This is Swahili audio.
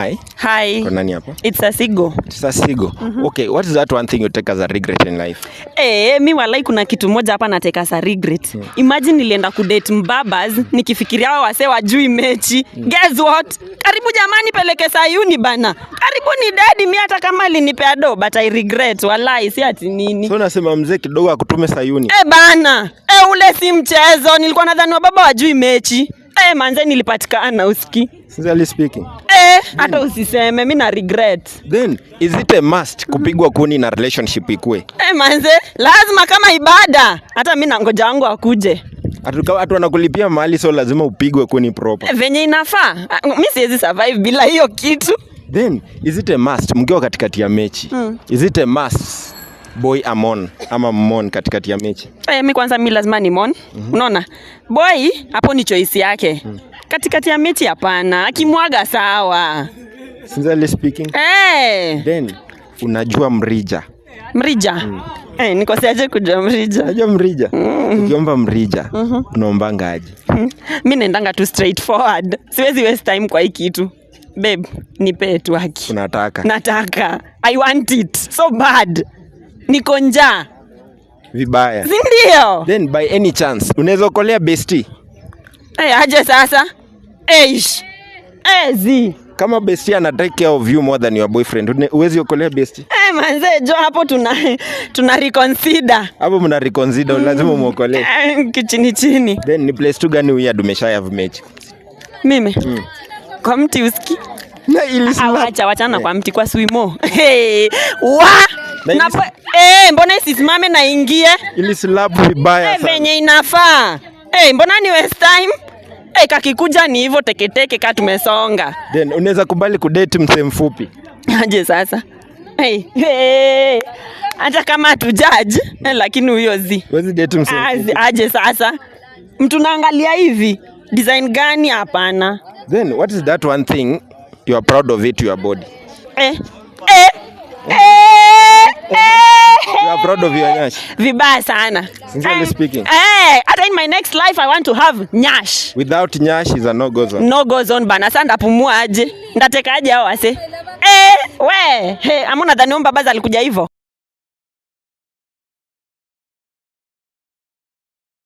Hi. Hi. Kwa nani hapa? It's Asigo. It's Asigo. Okay, what is that one thing you take as a regret in life? Mi walai kuna kitu moja hapa nateka as a regret. Imagine nilienda kudate mbabas, nikifikiria hao wase wajui mechi. Guess what? Karibu jamani peleke Sayuni bana. Karibu ni daddy mimi hata kama alinipea do, but I regret walai si ati nini. So nasema mzee kidogo akutume Sayuni. Bana. Ule si mchezo, nilikuwa nadhani wababa wajui mechi. Manze nilipatikana usiki. Sincerely speaking. Hata usiseme mimi na regret. Then is it a must kupigwa kuni na relationship ikue? Manze lazima kama ibada. Hata mimi na ngoja wangu akuje. Watu wanakulipia mahali so lazima upigwe kuni proper. Venye inafaa. Mimi siwezi survive bila hiyo kitu. Then is it a must mkiwa katikati ya mechi? Is it a must boy amon ama mmon katikati ya mechi? Mimi kwanza mimi lazima ni mon. Unaona? Boy hapo ni choice yake. Katikati ya mechi hapana. Akimwaga sawa. Sincerely speaking. Then unajua mrija. Mrija. Nikoseaje kujua mrija? Unajua mrija? Ukiomba mrija, unaombanga aje? Mimi naendanga tu straight forward. Siwezi waste time kwa hii kitu. Babe, nipe tu haki. Unataka? Nataka. I want it so bad. Niko njaa. Vibaya. Si ndio? Then by any chance, unaweza okolea bestie? Aje sasa? Zi. Kama bestie ana take care of you more than your boyfriend, uwezi okolea bestie? Manze jo hapo tuna reconsider. Hapo mna reconsider, lazima muokolee. Kichini chini. Then ni place tu gani weird umesha have match? Mimi. Kwa mti usiki. Na ili slap. Wachana kwa mti kwa swimo. Mbona isisimame na ingie? Ili slap vibaya sana. Venye inafaa. Mbona ni waste time? Kakikuja ni hivyo teketeke kama tumesonga. Then unaweza kubali kudate mse mfupi? Aje sasa? Hata kama tu judge, lakini huyo zi. Wezi date mse mfupi? Aje sasa? Mtu naangalia hivi, design gani hapana? Then what is that one thing you are proud of it to your body? You are proud of your nyash? Vibaya sana. Sincerely speaking. Hata in my next life I want to have nyash. Without nyash is a no go zone. No go zone bana. Sasa ndapumua aje? Ndateka aje hao wase? Amuna dhani baba alikuja hivyo.